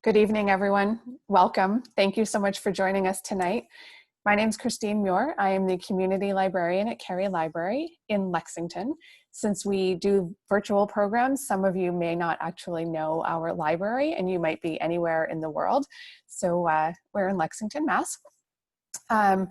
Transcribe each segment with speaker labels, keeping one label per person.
Speaker 1: Good evening, everyone. Welcome. Thank you so much for joining us tonight. My name is Christine Muir. I am the community librarian at Carey Library in Lexington. Since we do virtual programs, some of you may not actually know our library, and you might be anywhere in the world. So we're in Lexington, Mass. I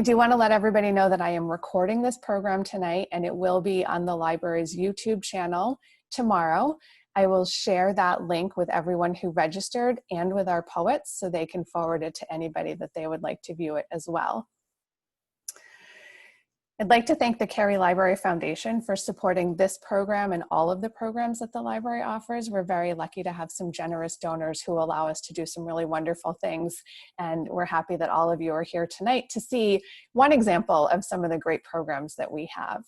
Speaker 1: do want to let everybody know that I am recording this program tonight, and it will be on the library's YouTube channel tomorrow. I will share that link with everyone who registered and with our poets so they can forward it to anybody that they would like to view it as well. I'd like to thank the Carey Library Foundation for supporting this program and all of the programs that the library offers. We're very lucky to have some generous donors who allow us to do some really wonderful things. And we're happy that all of you are here tonight to see one example of some of the great programs that we have.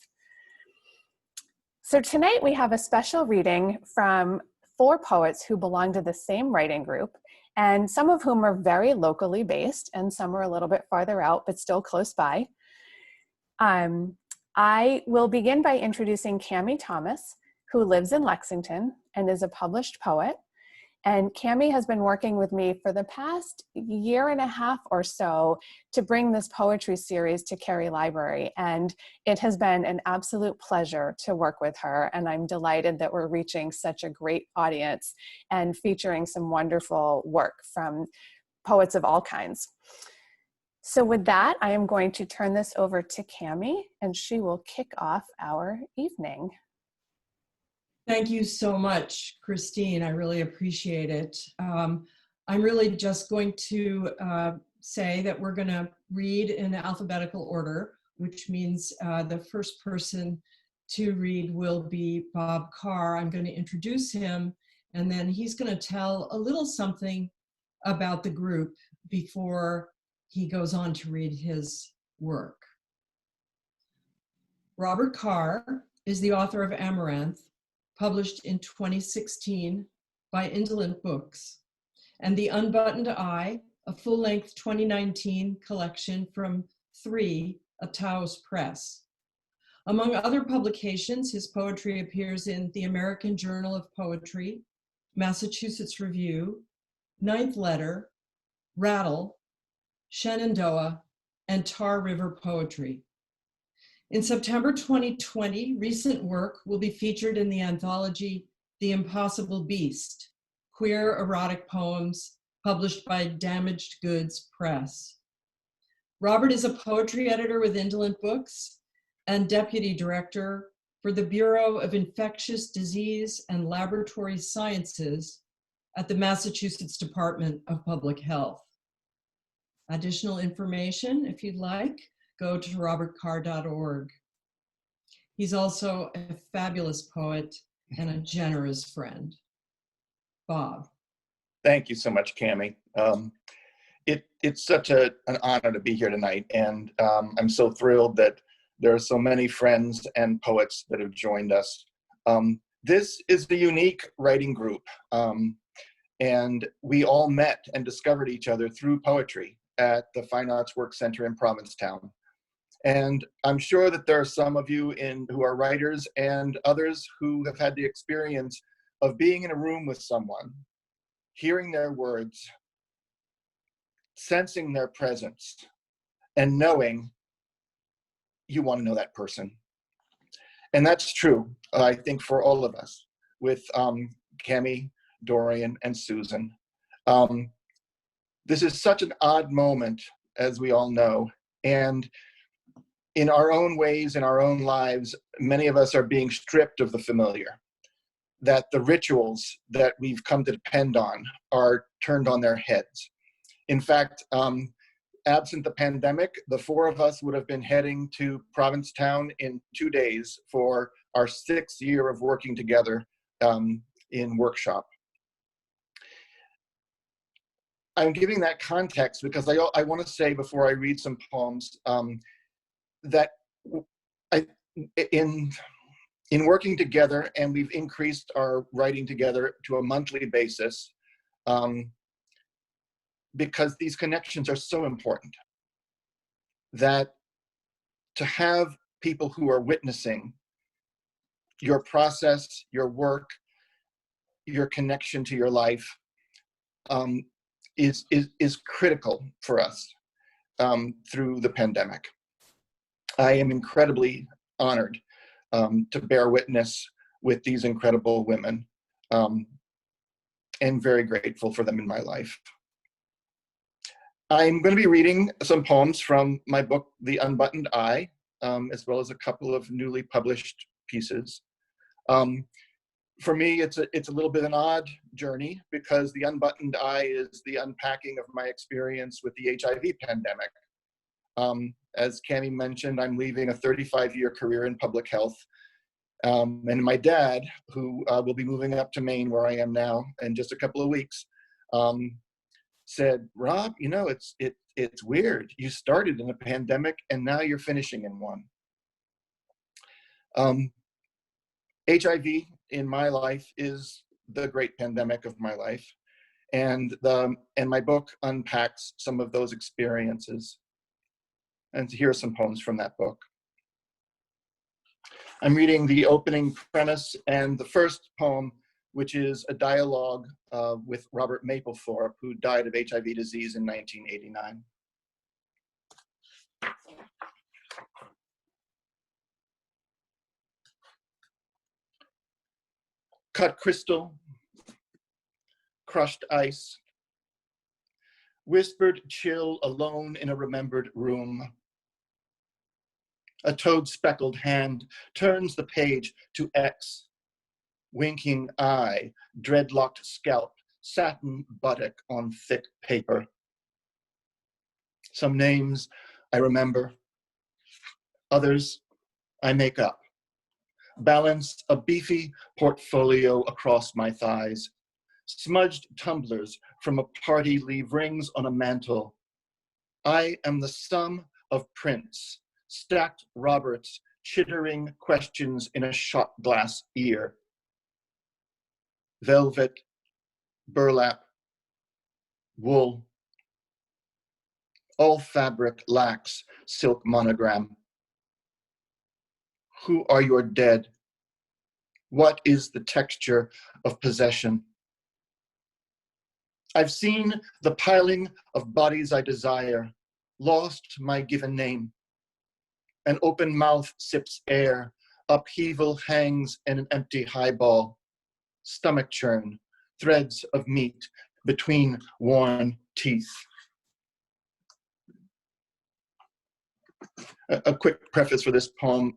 Speaker 1: So tonight we have a special reading from 4 poets who belong to the same writing group, and some of whom are very locally based and some are a little bit farther out, but still close by. I will begin by introducing Cami Thomas, who lives in Lexington and is a published poet. And Cammy has been working with me for the past year and a half or so to bring this poetry series to Carey Library. And it has been an absolute pleasure to work with her. And I'm delighted that we're reaching such a great audience and featuring some wonderful work from poets of all kinds. So with that, I am going to turn this over to Cammy, and she will kick off our evening.
Speaker 2: Thank you so much, Christine. I really appreciate it. I'm really just going to say that we're going to read in alphabetical order, which means the first person to read will be Bob Carr. I'm going to introduce him, and then he's going to tell a little something about the group before he goes on to read his work. Robert Carr is the author of Amaranth, published in 2016 by Indolent Books, and The Unbuttoned Eye, a full-length 2019 collection from 3, a Taos Press. Among other publications, his poetry appears in the American Journal of Poetry, Massachusetts Review, Ninth Letter, Rattle, Shenandoah, and Tar River Poetry. In September 2020, recent work will be featured in the anthology The Impossible Beast, Queer Erotic Poems, published by Damaged Goods Press. Robert is a poetry editor with Indolent Books and deputy director for the Bureau of Infectious Disease and Laboratory Sciences at the Massachusetts Department of Public Health. Additional information, if you'd like, go to robertcarr.org. He's also a fabulous poet and a generous friend. Bob.
Speaker 3: Thank you so much, Cammy. It's such an honor to be here tonight, and I'm so thrilled that there are so many friends and poets that have joined us. This is the unique writing group, and we all met and discovered each other through poetry at the Fine Arts Work Center in Provincetown. And I'm sure that there are some of you who are writers and others who have had the experience of being in a room with someone, hearing their words, sensing their presence, and knowing you want to know that person. And that's true, I think, for all of us, with Cammy, Dorian, and Susan. This is such an odd moment, as we all know, and in our own ways, in our own lives, many of us are being stripped of the familiar, that the rituals that we've come to depend on are turned on their heads. In fact, absent the pandemic, the 4 of us would have been heading to Provincetown in 2 days for our 6th year of working together in workshop. I'm giving that context because I want to say before I read some poems that in working together, and we've increased our writing together to a monthly basis, because these connections are so important, that to have people who are witnessing your process, your work, your connection to your life, is critical for us through the pandemic. I am incredibly honored to bear witness with these incredible women, and very grateful for them in my life. I'm going to be reading some poems from my book, The Unbuttoned Eye, as well as a couple of newly published pieces. For me, it's a little bit an odd journey because The Unbuttoned Eye is the unpacking of my experience with the HIV pandemic. As Cammy mentioned, I'm leaving a 35-year career in public health. And my dad, who will be moving up to Maine, where I am now, in just a couple of weeks, said, "Rob, you know, it's weird. You started in a pandemic, and now you're finishing in one." HIV in my life is the great pandemic of my life, and my book unpacks some of those experiences. And here are some poems from that book. I'm reading the opening premise and the first poem, which is a dialogue with Robert Mapplethorpe, who died of HIV disease in 1989. Cut crystal, crushed ice, whispered chill alone in a remembered room. A toad-speckled hand turns the page to X. Winking eye, dreadlocked scalp, satin buttock on thick paper. Some names I remember, others I make up. Balance a beefy portfolio across my thighs. Smudged tumblers from a party leave rings on a mantle. I am the sum of prints, stacked Roberts, chittering questions in a shot glass ear. Velvet, burlap, wool. All fabric lacks silk monogram. Who are your dead? What is the texture of possession? I've seen the piling of bodies I desire, lost my given name. An open mouth sips air, upheaval hangs in an empty highball. Stomach churn, threads of meat between worn teeth. A quick preface for this poem.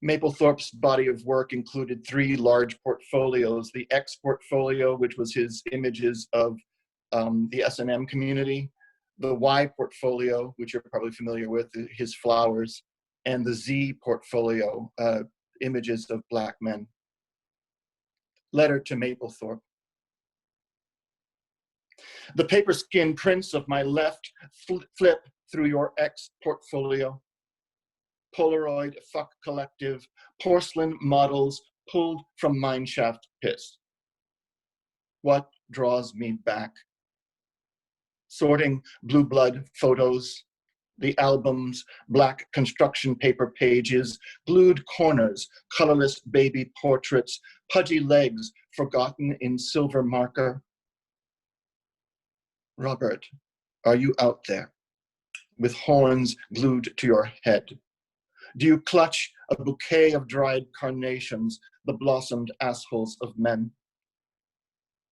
Speaker 3: Mapplethorpe's body of work included 3 large portfolios. The X portfolio, which was his images of the S&M community. The Y portfolio, which you're probably familiar with, his flowers. And the Z portfolio, images of Black men. Letter to Mapplethorpe. The paper skin prints of my left flip through your X portfolio. Polaroid fuck collective, porcelain models pulled from mineshaft pits. What draws me back? Sorting blue blood photos, the album's black construction paper pages, glued corners, colorless baby portraits, pudgy legs forgotten in silver marker. Robert, are you out there with horns glued to your head? Do you clutch a bouquet of dried carnations, the blossomed assholes of men?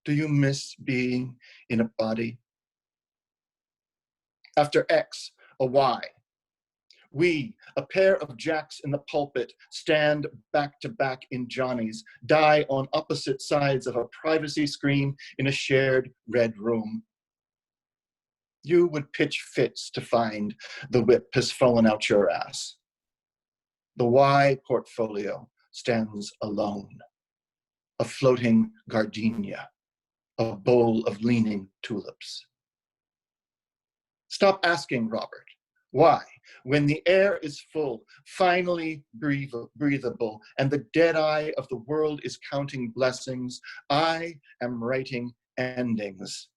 Speaker 3: Do you miss being in a body? After X, a Y. We, a pair of jacks in the pulpit, stand back to back in Johnny's, die on opposite sides of a privacy screen in a shared red room. You would pitch fits to find the whip has fallen out your ass. The Y portfolio stands alone, a floating gardenia, a bowl of leaning tulips. Stop asking, Robert, why, when the air is full, finally breathable, and the dead eye of the world is counting blessings, I am writing endings.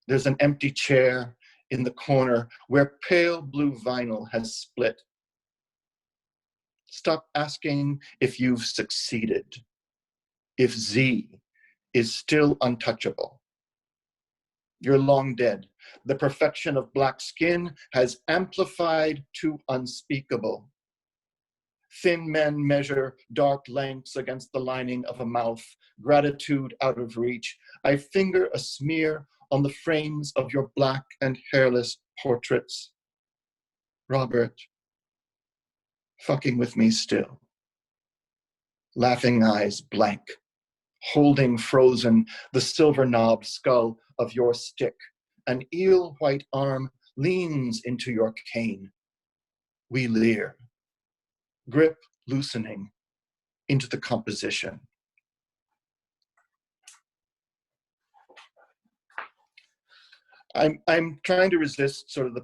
Speaker 3: There's an empty chair in the corner where pale blue vinyl has split. Stop asking if you've succeeded, if Z is still untouchable. You're long dead. The perfection of black skin has amplified to unspeakable. Thin men measure dark lengths against the lining of a mouth, gratitude out of reach. I finger a smear on the frames of your black and hairless portraits. Robert, fucking with me still. Laughing eyes blank, holding frozen the silver-knobbed skull of your stick. An eel-white arm leans into your cane. We leer, grip loosening into the composition. I'm trying to resist sort of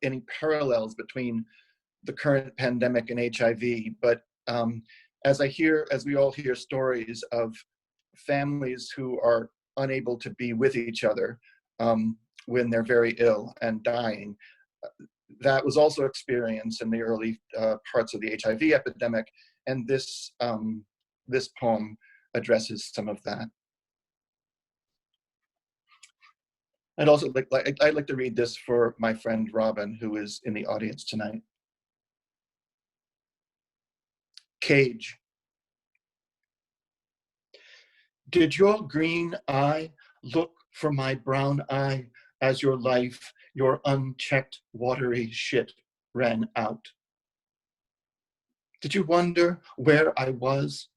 Speaker 3: any parallels between the current pandemic and HIV, but as we all hear stories of families who are unable to be with each other when they're very ill and dying, that was also experienced in the early parts of the HIV epidemic, and this poem addresses some of that. I'd like to read this for my friend Robin, who is in the audience tonight. Cage. Did your green eye look for my brown eye as your life, your unchecked watery shit ran out? Did you wonder where I was?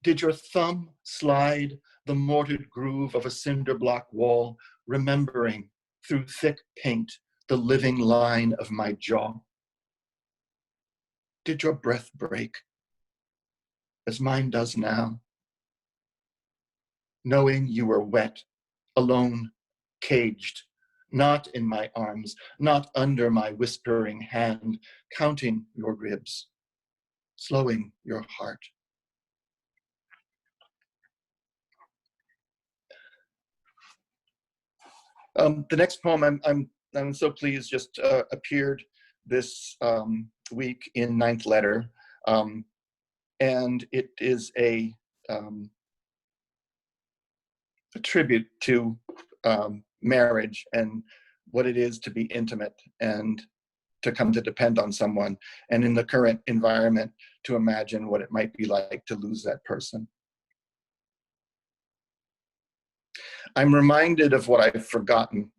Speaker 3: Did your thumb slide the mortared groove of a cinder block wall, remembering through thick paint the living line of my jaw? Did your breath break, as mine does now, knowing you were wet, alone, caged, not in my arms, not under my whispering hand, counting your ribs, slowing your heart? The next poem I'm so pleased just appeared this week in Ninth Letter, and it is a tribute to marriage and what it is to be intimate and to come to depend on someone, and in the current environment to imagine what it might be like to lose that person. I'm reminded of what I've forgotten.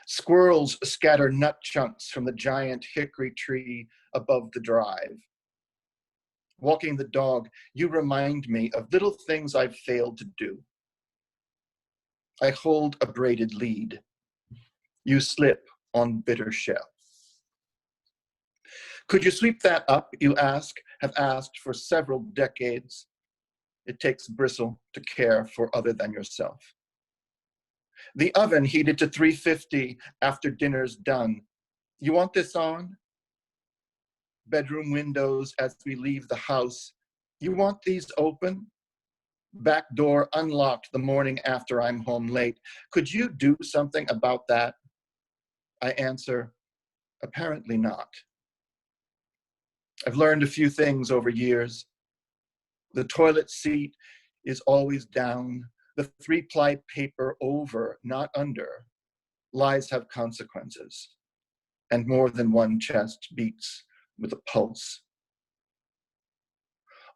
Speaker 3: Squirrels scatter nut chunks from the giant hickory tree above the drive. Walking the dog, you remind me of little things I've failed to do. I hold a braided lead. You slip on bitter shell. Could you sweep that up, you have asked for several decades. It takes bristle to care for other than yourself. The oven heated to 350 after dinner's done. You want this on? Bedroom windows as we leave the house. You want these open? Back door unlocked the morning after I'm home late. Could you do something about that? I answer, apparently not. I've learned a few things over years. The toilet seat is always down. The 3-ply paper over, not under. Lies have consequences, and more than one chest beats with a pulse.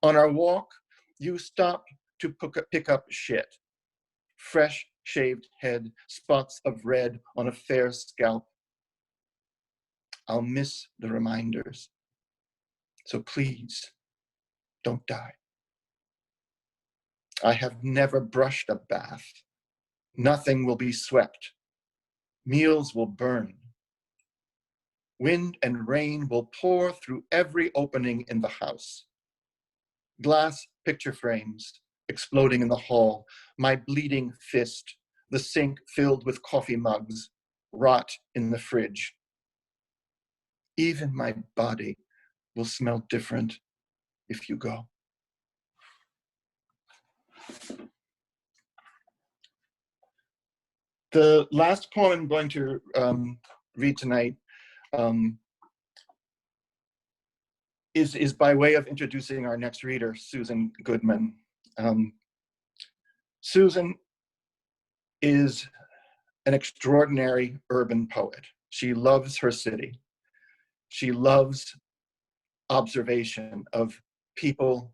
Speaker 3: On our walk, you stop to pick up shit. Fresh shaved head, spots of red on a fair scalp. I'll miss the reminders. So please, don't die. I have never brushed a bath. Nothing will be swept. Meals will burn. Wind and rain will pour through every opening in the house. Glass picture frames exploding in the hall, my bleeding fist, the sink filled with coffee mugs, rot in the fridge. Even my body will smell different if you go. The last poem I'm going to read tonight is by way of introducing our next reader, Susan Goodman. Susan is an extraordinary urban poet. She loves her city. She loves observation of people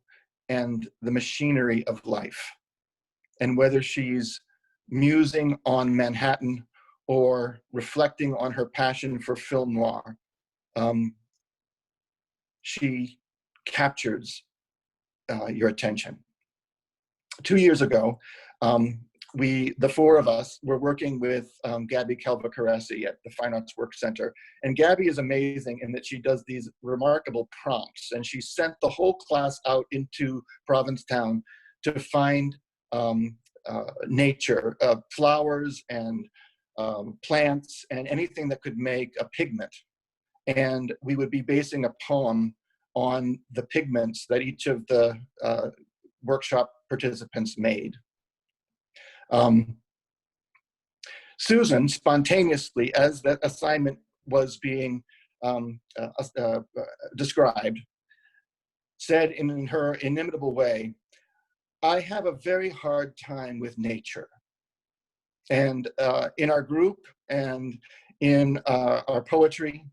Speaker 3: and the machinery of life. And whether she's musing on Manhattan or reflecting on her passion for film noir, she captures your attention. 2 years ago, the four of us were working with Gabby Calva-Caresi at the Fine Arts Work Center. And Gabby is amazing in that she does these remarkable prompts. And she sent the whole class out into Provincetown to find nature, flowers and plants and anything that could make a pigment. And we would be basing a poem on the pigments that each of the workshop participants made. Susan spontaneously, as that assignment was being described, said in her inimitable way, "I have a very hard time with nature." And in our group and in our poetry,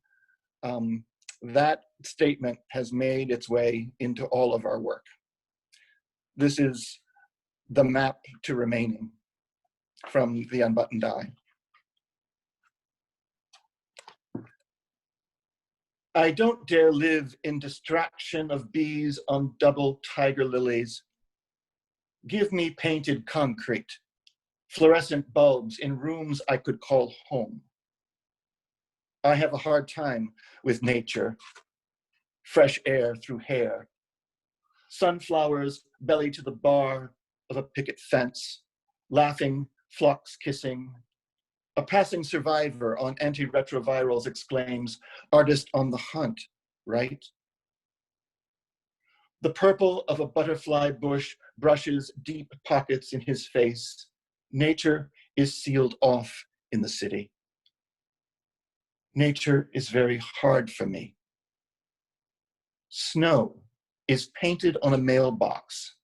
Speaker 3: that statement has made its way into all of our work. This is the map to remaining from The Unbuttoned Eye. I don't dare live in distraction of bees on double tiger lilies. Give me painted concrete, fluorescent bulbs in rooms I could call home. I have a hard time with nature, fresh air through hair, sunflowers belly to the bar of a picket fence, laughing flocks kissing. A passing survivor on antiretrovirals exclaims, "Artist on the hunt, right?" The purple of a butterfly bush brushes deep pockets in his face. Nature is sealed off in the city. Nature is very hard for me. Snow is painted on a mailbox,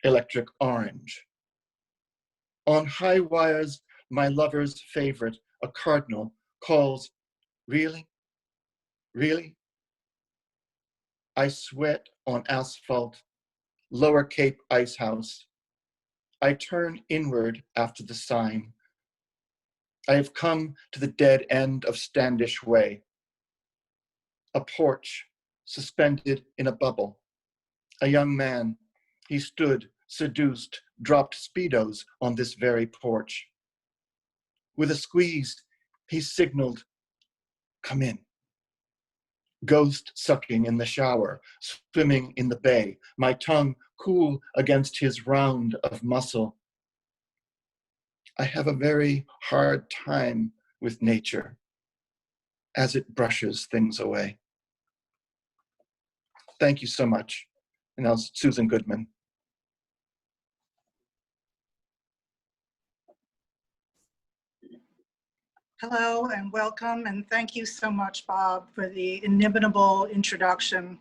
Speaker 3: electric orange. On high wires, my lover's favorite, a cardinal, calls, "Really? Really?" I sweat on asphalt, Lower Cape Ice House. I turn inward after the sign. I have come to the dead end of Standish Way. A porch suspended in a bubble. A young man, he stood, seduced, dropped Speedos on this very porch. With a squeeze, he signaled, "Come in." Ghost sucking in the shower, swimming in the bay, my tongue cool against his round of muscle. I have a very hard time with nature as it brushes things away. Thank you so much. And now Susan Goodman.
Speaker 4: Hello and welcome, and thank you so much, Bob, for the inimitable introduction.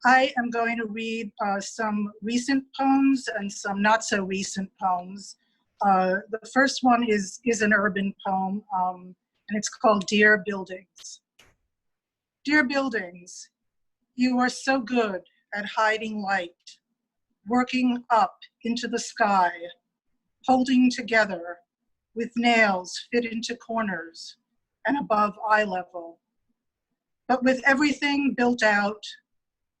Speaker 4: I am going to read some recent poems and some not so recent poems. The first one is an urban poem, and it's called Dear Buildings. Dear buildings, you are so good at hiding light, working up into the sky, holding together, with nails fit into corners and above eye level. But with everything built out,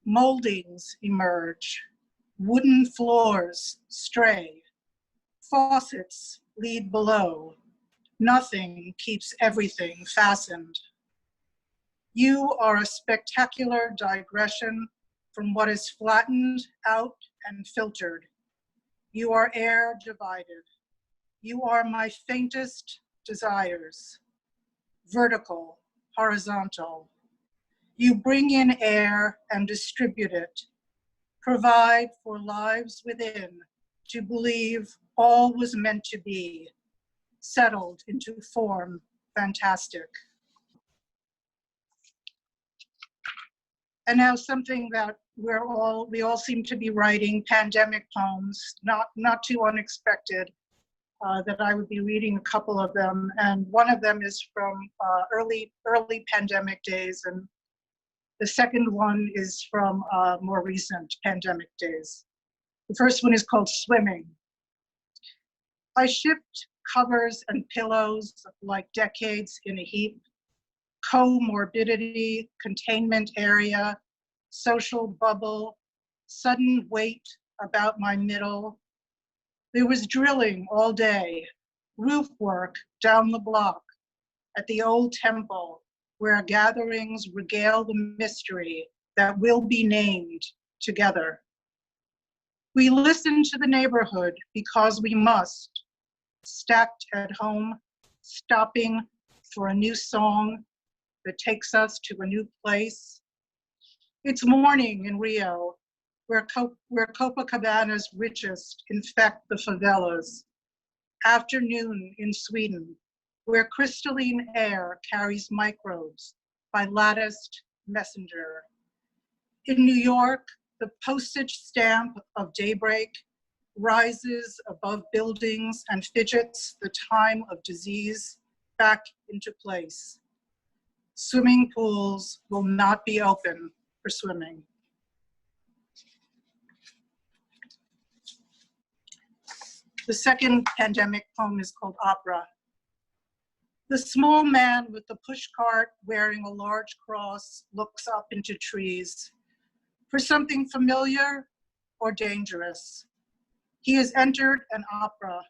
Speaker 4: moldings emerge, wooden floors stray, faucets lead below, nothing keeps everything fastened. You are a spectacular digression from what is flattened out and filtered. You are air divided. You are my faintest desires, vertical, horizontal. You bring in air and distribute it, provide for lives within to believe all was meant to be, settled into form, fantastic. And now something that we all seem to be writing, pandemic poems, not too unexpected. that I would be reading a couple of them, and one of them is from early pandemic days, and the second one is from more recent pandemic days. The first one is called Swimming. I shipped covers and pillows like decades in a heap, comorbidity, containment area, social bubble, sudden weight about my middle. There was drilling all day, roof work down the block, at the old temple, where gatherings regale the mystery that will be named together. We listen to the neighborhood because we must, stacked at home, stopping for a new song that takes us to a new place. It's morning in Rio, where Copacabana's richest infect the favelas. Afternoon in Sweden, where crystalline air carries microbes by latticed messenger. In New York, the postage stamp of daybreak rises above buildings and fidgets the time of disease back into place. Swimming pools will not be open for swimming. The second pandemic poem is called Opera. The small man with the pushcart wearing a large cross looks up into trees for something familiar or dangerous. He has entered an opera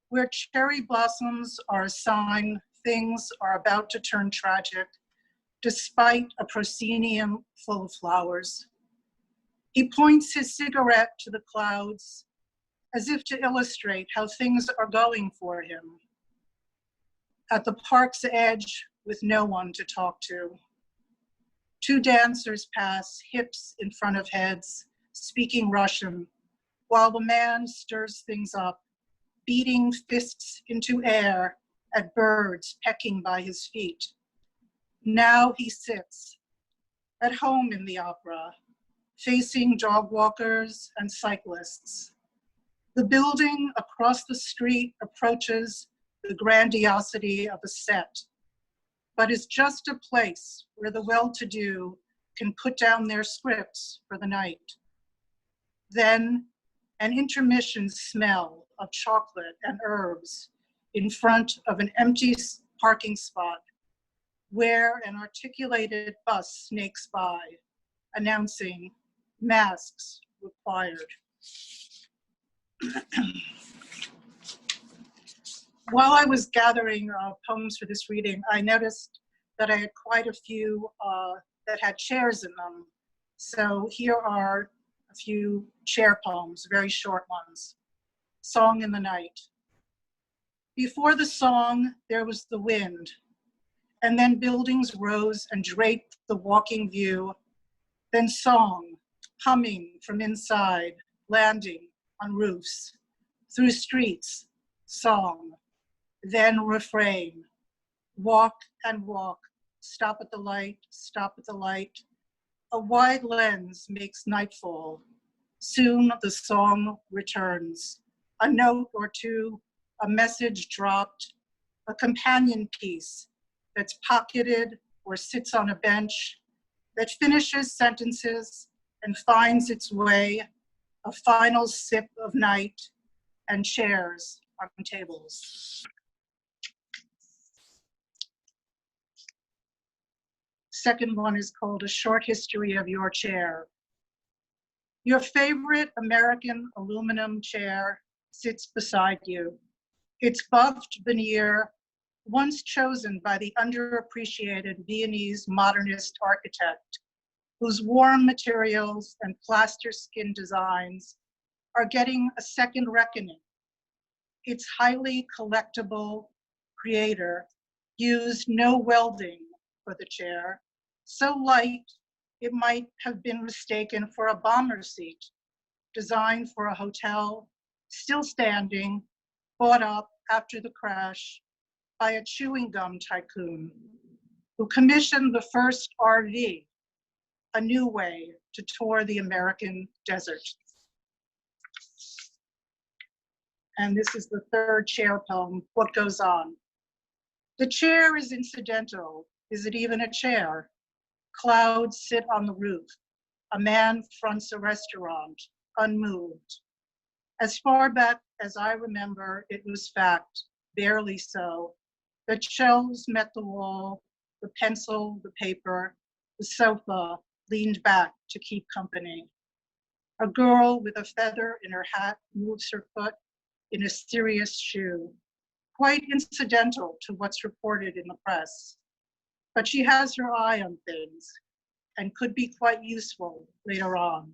Speaker 4: where cherry blossoms are a sign things are about to turn tragic, despite a proscenium full of flowers. He points his cigarette to the clouds as if to illustrate how things are going for him. At the park's edge with no one to talk to. Two dancers pass, hips in front of heads, speaking Russian, while the man stirs things up, beating fists into air at birds pecking by his feet. Now he sits at home in the opera, facing dog walkers and cyclists. The building across the street approaches the grandiosity of a set, but is just a place where the well-to-do can put down their scripts for the night. Then an intermission smell of chocolate and herbs in front of an empty parking spot where an articulated bus snakes by, announcing masks required. While I was gathering poems for this reading, I noticed that I had quite a few that had chairs in them. So here are a few chair poems, very short ones. Song in the Night. Before the song, there was the wind, and then buildings rose and draped the walking view, then song, humming from inside, landing on roofs, through streets, song, then refrain, walk and walk, stop at the light, stop at the light. A wide lens makes nightfall. Soon the song returns. A note or two, a message dropped, a companion piece that's pocketed or sits on a bench, that finishes sentences and finds its way, a final sip of night, and chairs on tables. Second one is called A Short History of Your Chair. Your favorite American aluminum chair sits beside you. Its buffed veneer, once chosen by the underappreciated Viennese modernist architect, whose warm materials and plaster skin designs are getting a second reckoning. Its highly collectible creator used no welding for the chair, so light it might have been mistaken for a bomber seat, designed for a hotel, still standing, bought up after the crash by a chewing gum tycoon who commissioned the first RV, a new way to tour the American desert. and this is the third chair poem, What Goes On. The chair is incidental. Is it even a chair? Clouds sit on the roof. A man fronts a restaurant, unmoved. As far back as I remember, it was fact, barely so. The shelves met the wall, the pencil, the paper, the sofa leaned back to keep company. A girl with a feather in her hat moves her foot in a serious shoe, quite incidental to what's reported in the press. But she has her eye on things and could be quite useful later on.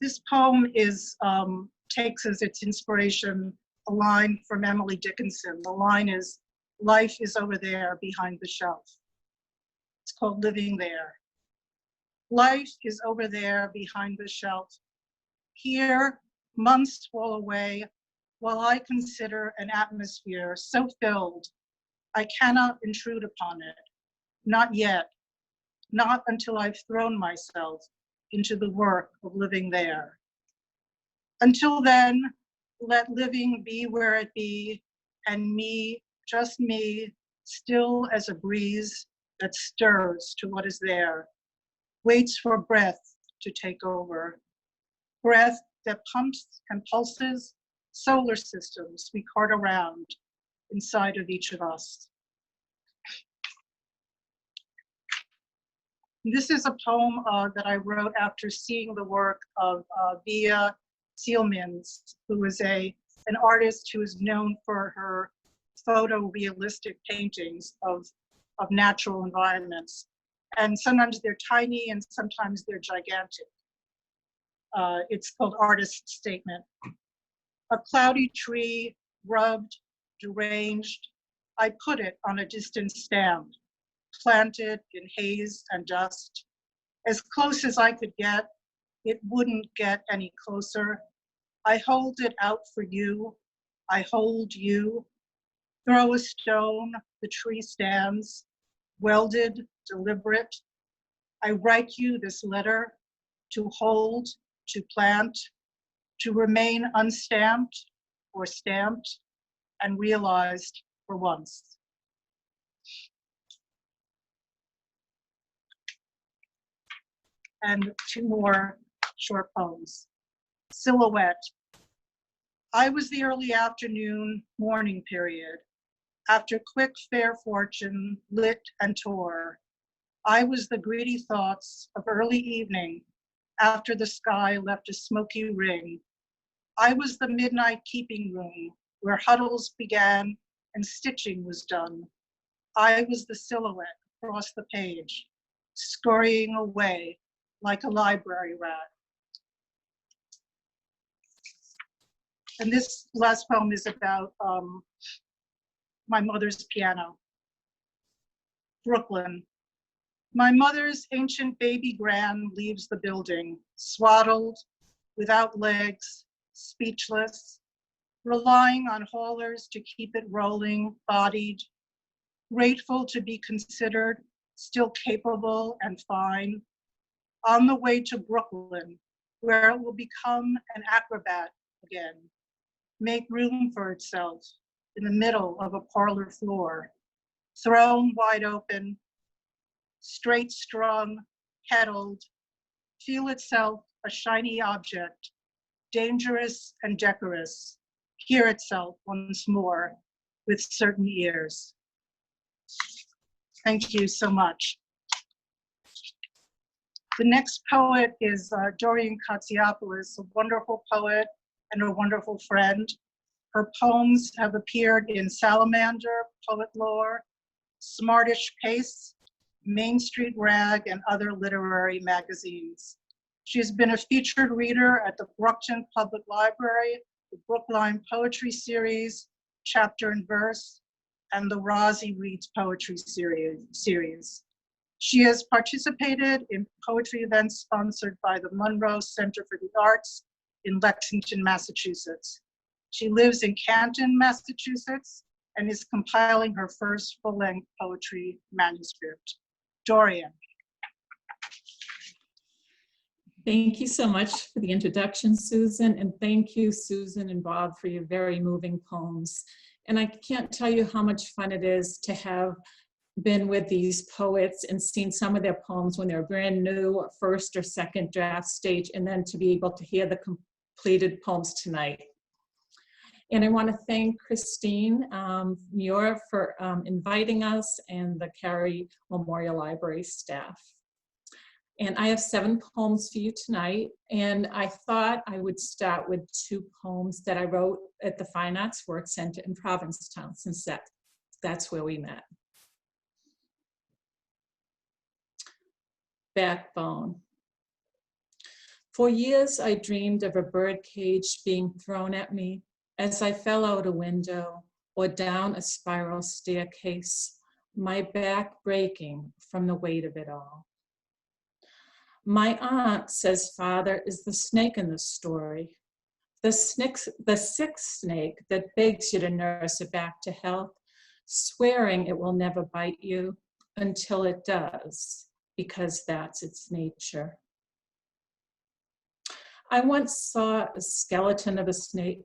Speaker 4: This poem takes as its inspiration a line from Emily Dickinson. The line is, "Life is over there behind the shelf." It's called Living There. Life is over there behind the shelf. Here, months fall away while I consider an atmosphere so filled I cannot intrude upon it. Not yet, not until I've thrown myself into the work of living there. Until then, let living be where it be, and me, just me, still as a breeze that stirs to what is there, waits for breath to take over, breath that pumps and pulses solar systems we cart around inside of each of us. This is a poem that I wrote after seeing the work of Via Seelmans, who is an artist who is known for her photorealistic paintings of natural environments. And sometimes they're tiny and sometimes they're gigantic. It's called Artist's Statement. A cloudy tree, rubbed, deranged, I put it on a distant stand, planted in haze and dust. As close as I could get, it wouldn't get any closer. I hold it out for you. I hold you. Throw a stone, the tree stands, welded, deliberate. I write you this letter to hold, to plant, to remain unstamped or stamped and realized for once. And two more short poems. Silhouette. I was the early afternoon morning period. After quick fair fortune lit and tore, I was the greedy thoughts of early evening after the sky left a smoky ring. I was the midnight keeping room where huddles began and stitching was done. I was the silhouette across the page, scurrying away like a library rat. And this last poem is about my mother's piano. Brooklyn. My mother's ancient baby grand leaves the building, swaddled, without legs, speechless, relying on haulers to keep it rolling, bodied, grateful to be considered, still capable and fine, on the way to Brooklyn, where it will become an acrobat again, make room for itself in the middle of a parlor floor, thrown wide open, straight strung, pedaled, feel itself a shiny object, dangerous and decorous, hear itself once more with certain ears. Thank you so much. The next poet is Dorian Katsiopoulos, a wonderful poet and a wonderful friend. Her poems have appeared in Salamander, Poet Lore, Smartish Pace, Main Street Rag, and other literary magazines. She has been a featured reader at the Brookton Public Library, the Brookline Poetry Series, Chapter and Verse, and the Rozzy Reads Poetry series. She has participated in poetry events sponsored by the Monroe Center for the Arts in Lexington, Massachusetts. She lives in Canton, Massachusetts, and is compiling her first full-length poetry manuscript. Dorian.
Speaker 5: Thank you so much for the introduction, Susan, and thank you, Susan and Bob, for your very moving poems. And I can't tell you how much fun it is to have been with these poets and seen some of their poems when they're brand new, first or second draft stage, and then to be able to hear the completed poems tonight. And I want to thank Christine Muir for inviting us and the Carey Memorial Library staff. And I have 7 poems for you tonight. And I thought I would start with 2 poems that I wrote at the Fine Arts Work Center in Provincetown, since that's where we met. Backbone. For years, I dreamed of a birdcage being thrown at me as I fell out a window or down a spiral staircase, my back breaking from the weight of it all. My aunt says father is the snake in the story, the sick snake that begs you to nurse it back to health, swearing it will never bite you until it does, because that's its nature. I once saw a skeleton of a snake,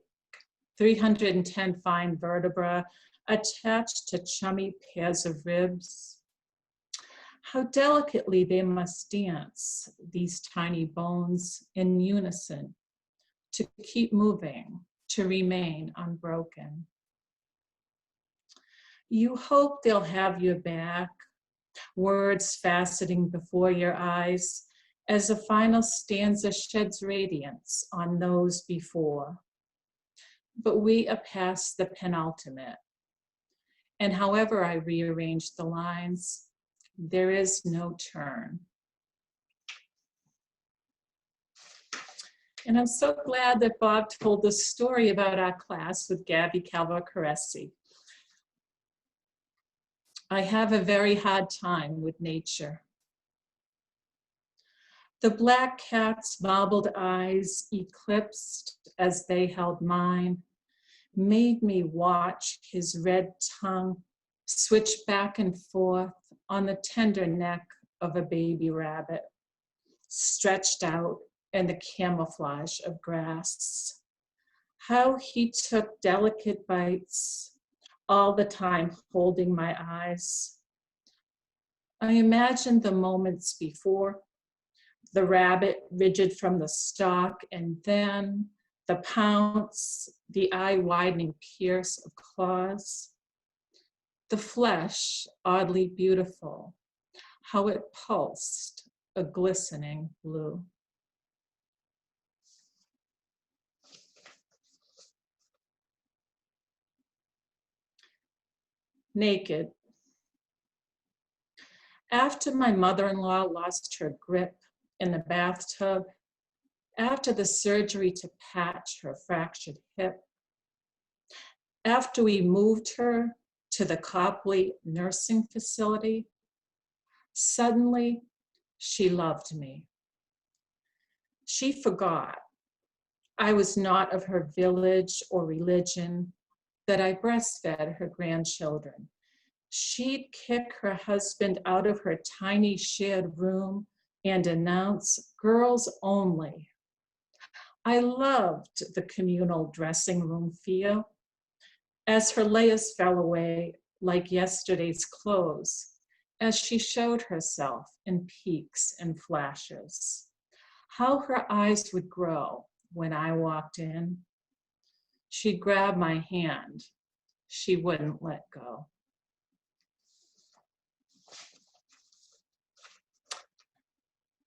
Speaker 5: 310 fine vertebrae attached to chummy pairs of ribs. How delicately they must dance, these tiny bones, in unison, to keep moving, to remain unbroken. You hope they'll have your back, words faceting before your eyes, as a final stanza sheds radiance on those before. But we are past the penultimate. And however I rearrange the lines, there is no turn. And I'm so glad that Bob told the story about our class with Gabby Calvo-Caresi. I have a very hard time with nature. The black cat's marbled eyes, eclipsed as they held mine, made me watch his red tongue switch back and forth on the tender neck of a baby rabbit, stretched out in the camouflage of grass. How he took delicate bites, all the time holding my eyes. I imagined the moments before, the rabbit rigid from the stalk, and then the pounce, the eye-widening pierce of claws. The flesh, oddly beautiful, how it pulsed, a glistening blue. Naked. After my mother-in-law lost her grip in the bathtub, after the surgery to patch her fractured hip, after we moved her to the Copley nursing facility, suddenly she loved me. She forgot I was not of her village or religion, that I breastfed her grandchildren. She'd kick her husband out of her tiny shared room and announce girls only. I loved the communal dressing room feel as her layers fell away like yesterday's clothes, as she showed herself in peaks and flashes. How her eyes would grow when I walked in. She'd grab my hand. She wouldn't let go.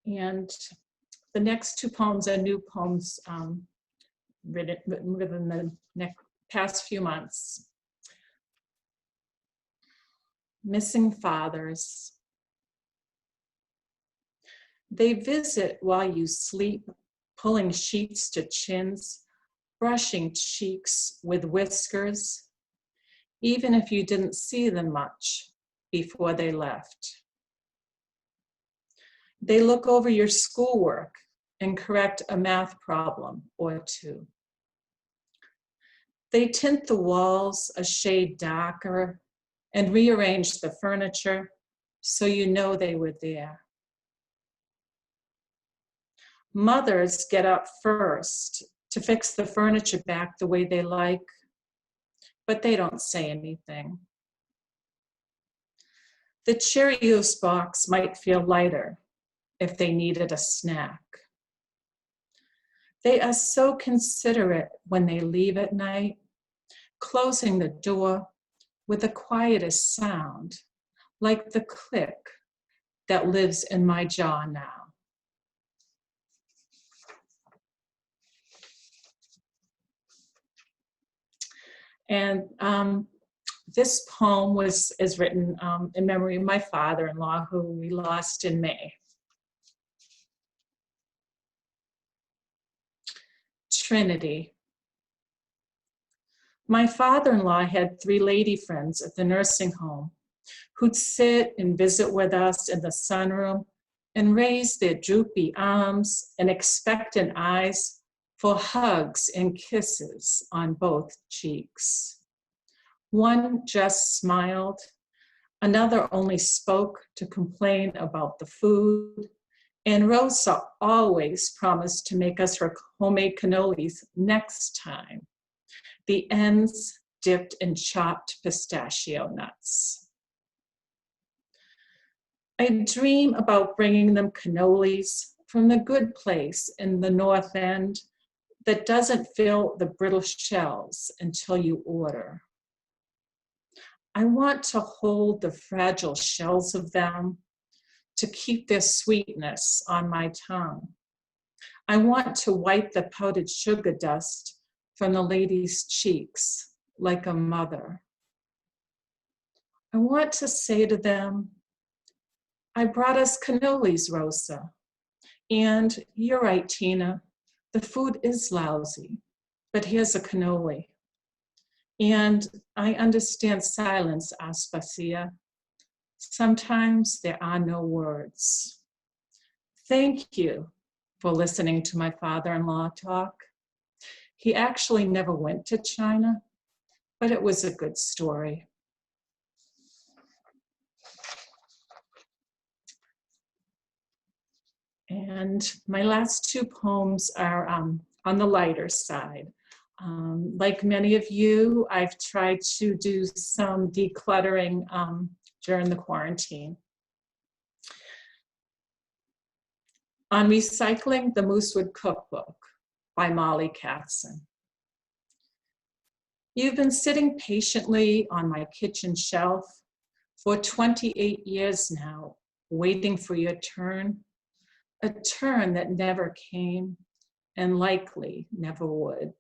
Speaker 5: And the next 2 poems are new poems written within the past few months. Missing fathers. They visit while you sleep, pulling sheets to chins, brushing cheeks with whiskers, even if you didn't see them much before they left. They look over your schoolwork and correct a math problem or 2. They tint the walls a shade darker and rearrange the furniture so you know they were there. Mothers get up first to fix the furniture back the way they like, but they don't say anything. The Cheerios box might feel lighter if they needed a snack. They are so considerate when they leave at night, closing the door with the quietest sound, like the click that lives in my jaw now. And this poem is written in memory of my father-in-law, who we lost in May. Trinity. My father-in-law had 3 lady friends at the nursing home who'd sit and visit with us in the sunroom and raise their droopy arms and expectant eyes for hugs and kisses on both cheeks. One just smiled, another only spoke to complain about the food, and Rosa always promised to make us her homemade cannolis next time, the ends dipped in chopped pistachio nuts. I dream about bringing them cannolis from the good place in the North End that doesn't fill the brittle shells until you order. I want to hold the fragile shells of them to keep their sweetness on my tongue. I want to wipe the powdered sugar dust from the lady's cheeks like a mother. I want to say to them, I brought us cannolis, Rosa. And you're right, Tina, the food is lousy, but here's a cannoli. And I understand silence, Aspasia. Sometimes there are no words. Thank you for listening to my father-in-law talk. He actually never went to China, but it was a good story. And my last 2 poems are on the lighter side. Like many of you, I've tried to do some decluttering during the quarantine. On Recycling the Moosewood Cookbook by Molly Katzen. You've been sitting patiently on my kitchen shelf for 28 years now, waiting for your turn, a turn that never came and likely never would.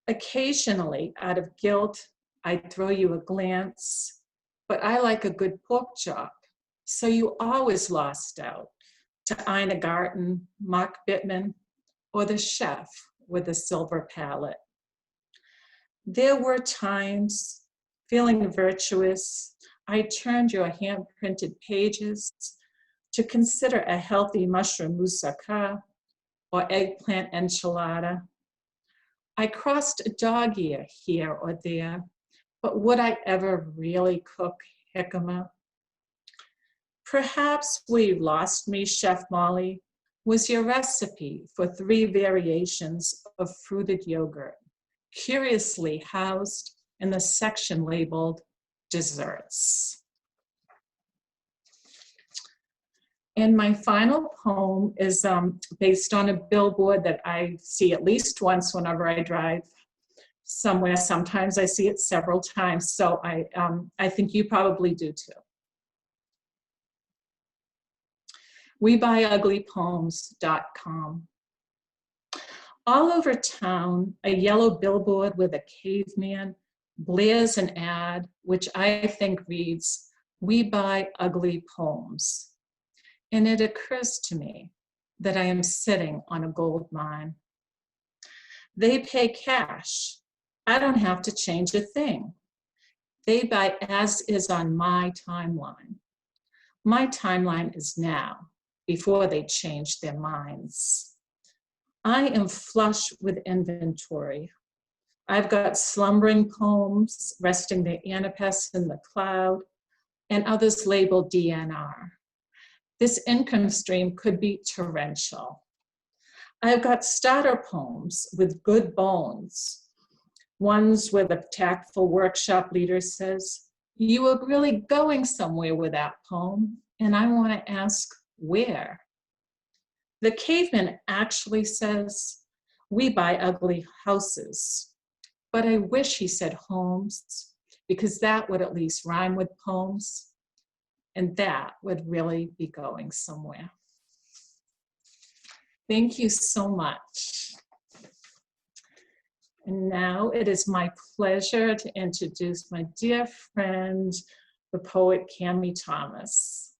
Speaker 5: Occasionally, out of guilt, I'd throw you a glance, but I like a good pork chop, so you always lost out to Ina Garten, Mark Bittman, or the chef with a silver palette. There were times, feeling virtuous, I turned your hand-printed pages to consider a healthy mushroom moussaka or eggplant enchilada. I crossed a dog ear here or there, but would I ever really cook jicama? Perhaps where you lost me, Chef Molly, was your recipe for 3 variations of fruited yogurt, curiously housed in the section labeled desserts. And my final poem is based on a billboard that I see at least once whenever I drive somewhere. Sometimes I see it several times, so I think you probably do too. WeBuyUglyPoems.com. All over town, a yellow billboard with a caveman blares an ad, which I think reads, "We buy ugly poems." And it occurs to me that I am sitting on a gold mine. They pay cash. I don't have to change a thing. They buy as is on my timeline. My timeline is now, before they change their minds. I am flush with inventory. I've got slumbering poems resting their anapaests in the cloud, and others labeled DNR. This income stream could be torrential. I have got starter poems with good bones, ones where the tactful workshop leader says, you were really going somewhere with that poem, and I want to ask where. The caveman actually says, we buy ugly houses, but I wish he said homes, because that would at least rhyme with poems, and that would really be going somewhere. Thank you so much. And now it is my pleasure to introduce my dear friend, the poet Cami Thomas.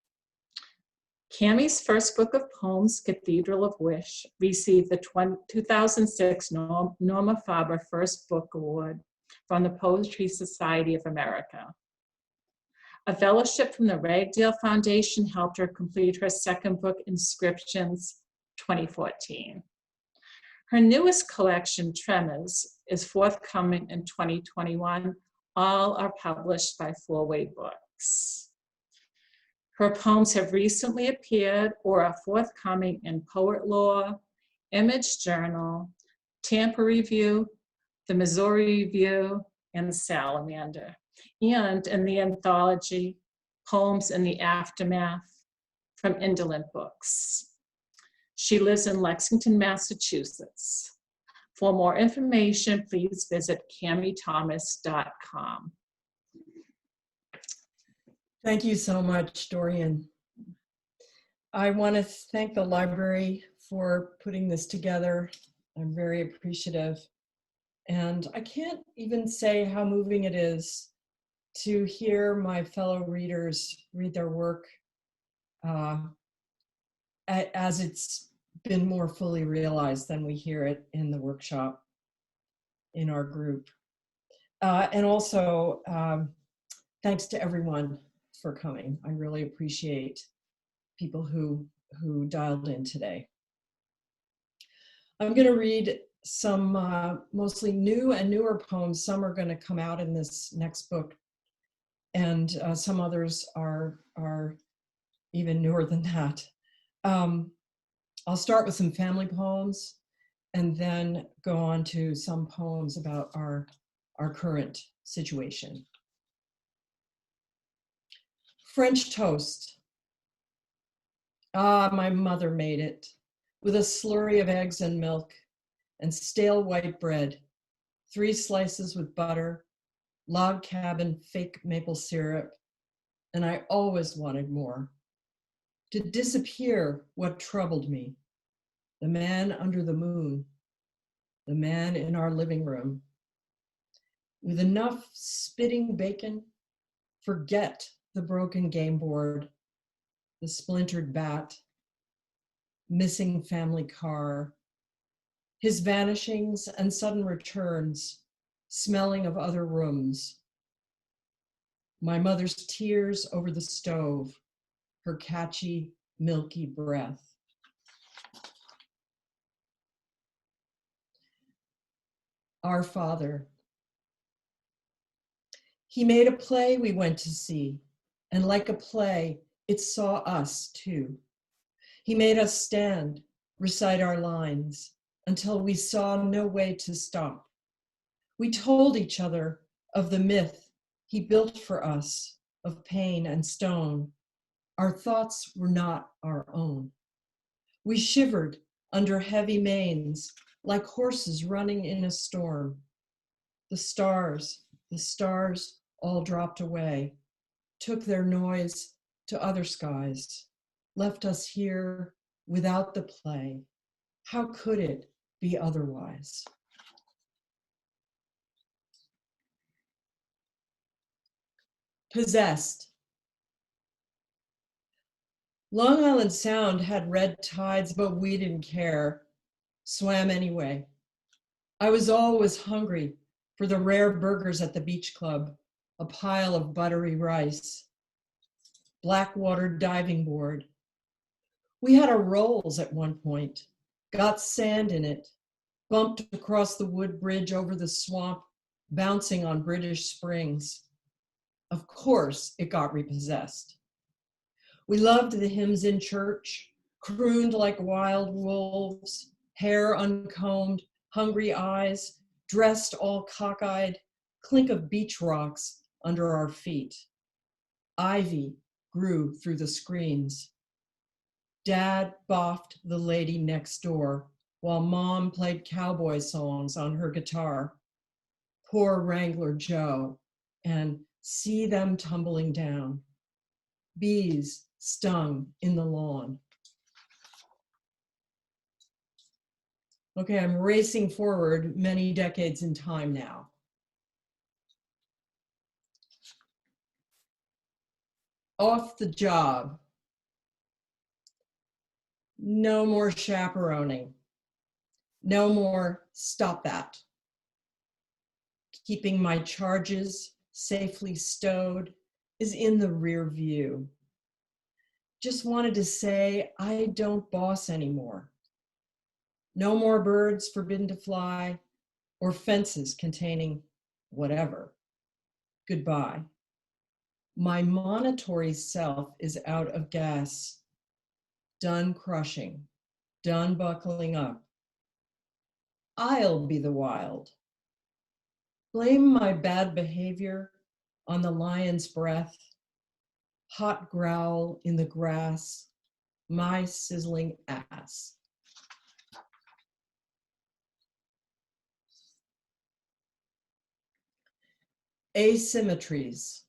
Speaker 5: Cami's first book of poems, Cathedral of Wish, received the 2006 Norma Faber First Book Award from the Poetry Society of America. A fellowship from the Ragdale Foundation helped her complete her second book, Inscriptions, 2014. Her newest collection, Tremors, is forthcoming in 2021. All are published by Four-Way Books. Her poems have recently appeared or are forthcoming in Poet Law, Image Journal, Tampa Review, the Missouri Review, and the Salamander, and in the anthology, Poems in the Aftermath from Indolent Books. She lives in Lexington, Massachusetts. For more information, please visit CamiThomas.com.
Speaker 2: Thank you so much, Dorian. I want to thank the library for putting this together. I'm very appreciative. And I can't even say how moving it is to hear my fellow readers read their work as it's been more fully realized than we hear it in the workshop in our group. And also, thanks to everyone for coming. I really appreciate people who dialed in today. I'm going to read some mostly new and newer poems. Some are going to come out in this next book, and some others are even newer than that. I'll start with some family poems and then go on to some poems about our current situation. French toast. Ah, my mother made it with a slurry of eggs and milk and stale white bread, 3 slices with butter, log cabin fake maple syrup, and I always wanted more. To disappear what troubled me, the man under the moon, the man in our living room. With enough spitting bacon, forget the broken game board, the splintered bat, missing family car, his vanishings and sudden returns, smelling of other rooms. My mother's tears over the stove, her catchy, milky breath. Our Father. He made a play we went to see, and like a play, it saw us too. He made us stand, recite our lines, until we saw no way to stop. We told each other of the myth he built for us, of pain and stone. Our thoughts were not our own. We shivered under heavy manes, like horses running in a storm. The stars all dropped away, took their noise to other skies, left us here without the play. How could it be otherwise? Possessed. Long Island Sound had red tides, but we didn't care. Swam anyway. I was always hungry for the rare burgers at the beach club, a pile of buttery rice, blackwater diving board. We had our rolls at one point, got sand in it, bumped across the wood bridge over the swamp, bouncing on British Springs. Of course, it got repossessed. We loved the hymns in church, crooned like wild wolves, hair uncombed, hungry eyes, dressed all cockeyed, clink of beach rocks under our feet. Ivy grew through the screens. Dad boffed the lady next door while Mom played cowboy songs on her guitar. Poor Wrangler Joe, and see them tumbling down. Bees stung in the lawn. Okay, I'm racing forward many decades in time now. Off the job. No more chaperoning. No more stop that. Keeping my charges safely stowed is in the rear view. Just wanted to say I don't boss anymore. No more birds forbidden to fly or fences containing whatever. Goodbye. My monitory self is out of gas. Done crushing, done buckling up. I'll be the wild. Blame my bad behavior on the lion's breath, hot growl in the grass, my sizzling ass. Asymmetries.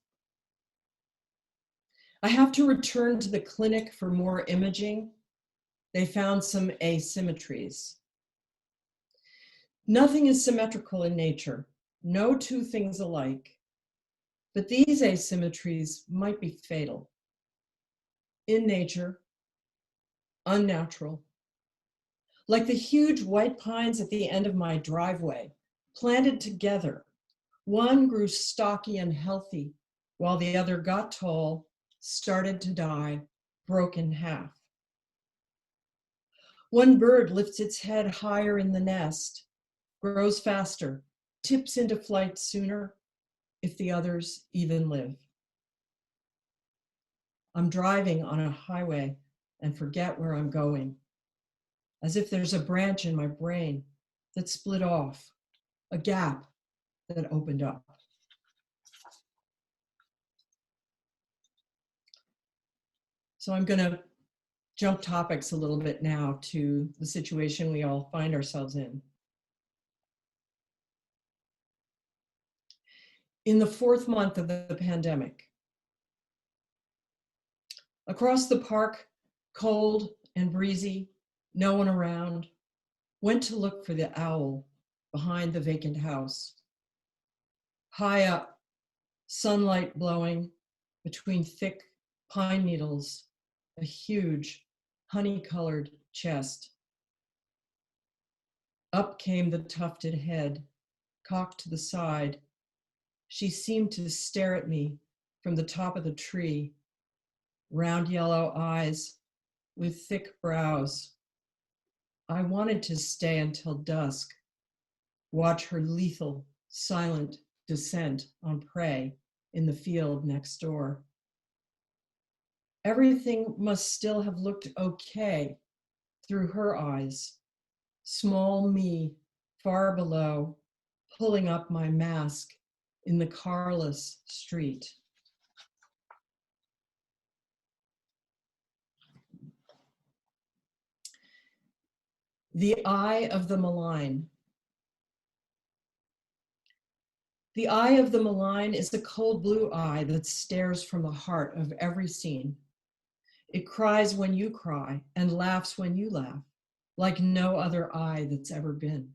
Speaker 2: I have to return to the clinic for more imaging. They found some asymmetries. Nothing is symmetrical in nature, no two things alike. But these asymmetries might be fatal. In nature, unnatural. Like the huge white pines at the end of my driveway, planted together. One grew stocky and healthy, while the other got tall, started to die, broke in half. One bird lifts its head higher in the nest, grows faster, tips into flight sooner, if the others even live. I'm driving on a highway and forget where I'm going, as if there's a branch in my brain that split off, a gap that opened up. So I'm going to jump topics a little bit now to the situation we all find ourselves in. In the 4th month of the pandemic, across the park, cold and breezy, no one around, went to look for the owl behind the vacant house. High up, sunlight blowing between thick pine needles, a huge honey-colored chest. Up came the tufted head, cocked to the side. She seemed to stare at me from the top of the tree, round yellow eyes with thick brows. I wanted to stay until dusk, watch her lethal, silent descent on prey in the field next door. Everything must still have looked okay through her eyes. Small me, far below, pulling up my mask in the carless street. The eye of the malign. The eye of the malign is the cold blue eye that stares from the heart of every scene. It cries when you cry and laughs when you laugh, like no other eye that's ever been.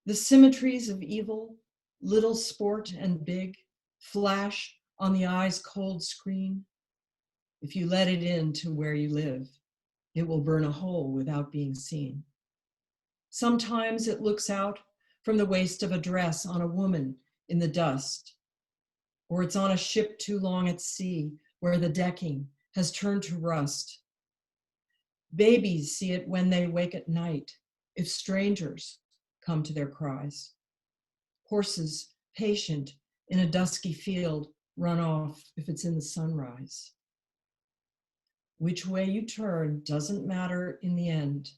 Speaker 2: The symmetries of evil, little sport and big, flash on the eye's cold screen. If you let it in to where you live, it will burn a hole without being seen. Sometimes it looks out from the waist of a dress on a woman in the dust, or it's on a ship too long at sea where the decking has turned to rust. Babies see it when they wake at night, if strangers come to their cries. Horses, patient in a dusky field, run off if it's in the sunrise. Which way you turn doesn't matter in the end.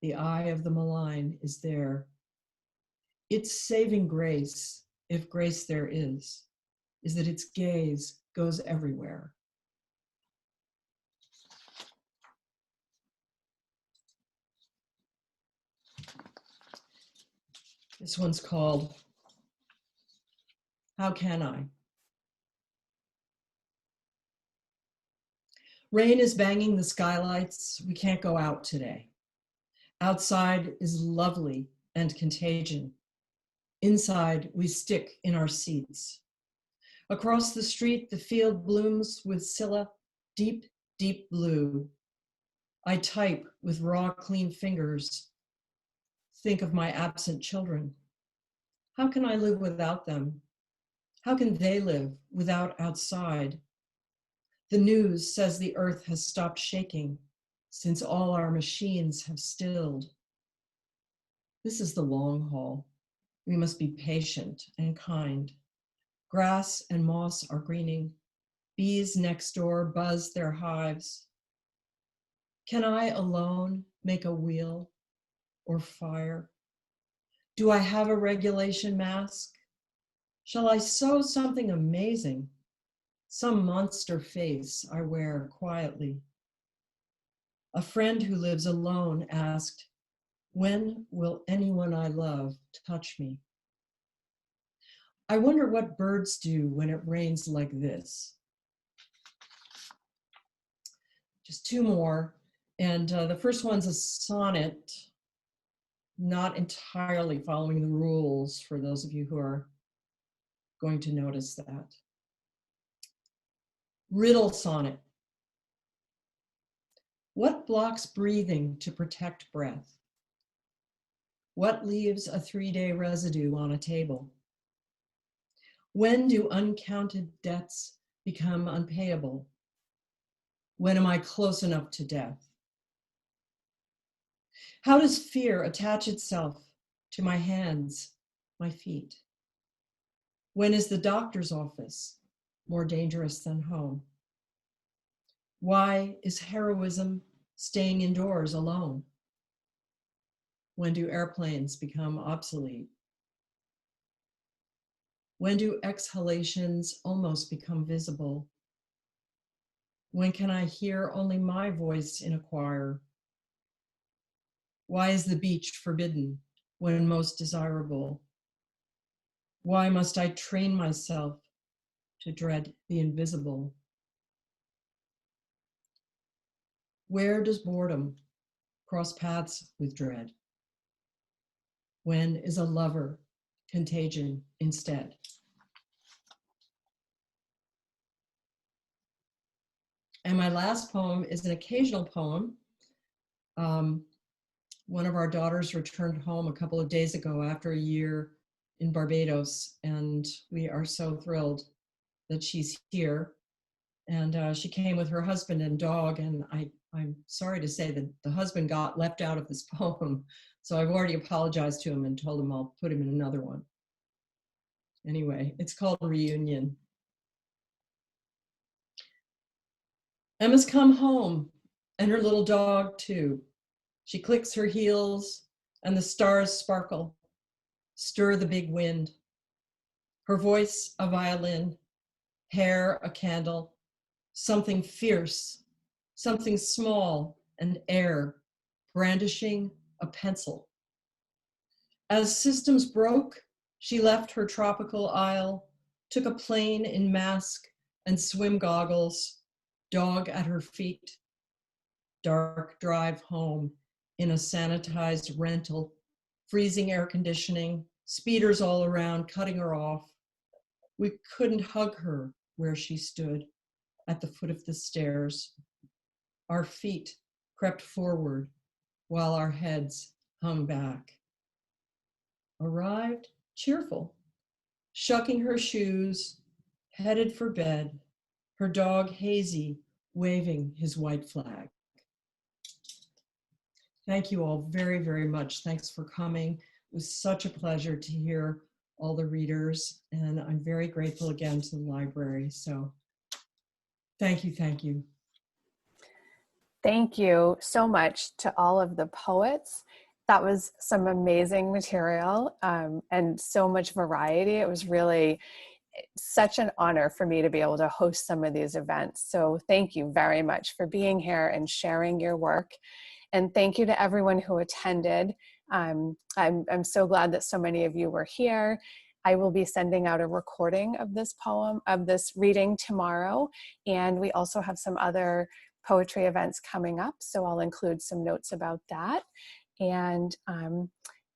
Speaker 2: The eye of the malign is there. Its saving grace, if grace there is that its gaze goes everywhere. This one's called How Can I? Rain is banging the skylights. We can't go out today. Outside is lovely and contagion. Inside, we stick in our seats. Across the street, the field blooms with Scylla, deep, deep blue. I type with raw, clean fingers. Think of my absent children. How can I live without them? How can they live without outside? The news says the earth has stopped shaking since all our machines have stilled. This is the long haul. We must be patient and kind. Grass and moss are greening. Bees next door buzz their hives. Can I alone make a wheel or fire? Do I have a regulation mask? Shall I sew something amazing? Some monster face I wear quietly. A friend who lives alone asked, when will anyone I love touch me? I wonder what birds do when it rains like this. Just two more. And the first one's a sonnet, not entirely following the rules for those of you who are going to notice that. Riddle sonnet. What blocks breathing to protect breath? What leaves a 3-day residue on a table? When do uncounted debts become unpayable? When am I close enough to death? How does fear attach itself to my hands, my feet? When is the doctor's office more dangerous than home? Why is heroism staying indoors alone? When do airplanes become obsolete? When do exhalations almost become visible? When can I hear only my voice in a choir? Why is the beach forbidden when most desirable? Why must I train myself to dread the invisible? Where does boredom cross paths with dread? When is a lover contagion instead? And my last poem is an occasional poem. One of our daughters returned home a couple of days ago after a year in Barbados, and we are so thrilled that she's here. And she came with her husband and dog, and I'm sorry to say that the husband got left out of this poem, so I've already apologized to him and told him I'll put him in another one. Anyway, it's called Reunion. Emma's come home, and her little dog too. She clicks her heels, and the stars sparkle, stir the big wind. Her voice a violin, hair a candle, something fierce, something small and air, brandishing a pencil. As systems broke, she left her tropical isle, took a plane in mask and swim goggles, dog at her feet. Dark drive home in a sanitized rental, freezing air conditioning, speeders all around, cutting her off. We couldn't hug her where she stood at the foot of the stairs. Our feet crept forward while our heads hung back. Arrived cheerful, shucking her shoes, headed for bed, her dog hazy, waving his white flag. Thank you all very, very much. Thanks for coming. It was such a pleasure to hear all the readers, and I'm very grateful again to the library. So thank you, thank you.
Speaker 1: Thank you so much to all of the poets. That was some amazing material and so much variety. It was really such an honor for me to be able to host some of these events. So thank you very much for being here and sharing your work. And thank you to everyone who attended. I'm so glad that so many of you were here. I will be sending out a recording of this poem, of this reading tomorrow. And we also have some other poetry events coming up. So I'll include some notes about that. And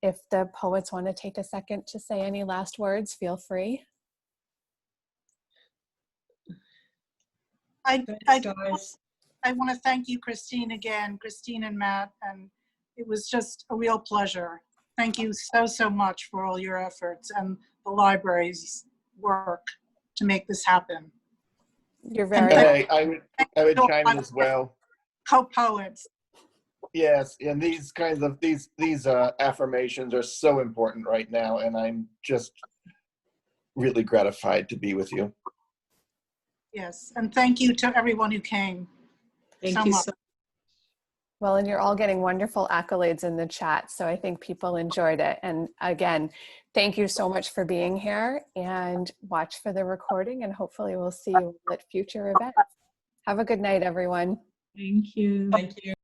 Speaker 1: if the poets want to take a second to say any last words, feel free.
Speaker 4: I
Speaker 2: Guys.
Speaker 4: want to thank you, Christine, again, Christine and Matt, and it was just a real pleasure. Thank you so much for all your efforts and the library's work to make this happen.
Speaker 1: You're very
Speaker 3: I would chime in as well.
Speaker 4: Co-poets.
Speaker 3: Yes, and these kinds of these affirmations are so important right now, and I'm just really gratified to be with you.
Speaker 4: Yes, and thank you to everyone who came.
Speaker 5: Thank you
Speaker 4: much.
Speaker 5: so
Speaker 1: well, and you're all getting wonderful accolades in the chat. So I think people enjoyed it. And again, thank you so much for being here, and watch for the recording, and hopefully we'll see you at future events. Have a good night, everyone.
Speaker 5: Thank you.
Speaker 2: Thank you.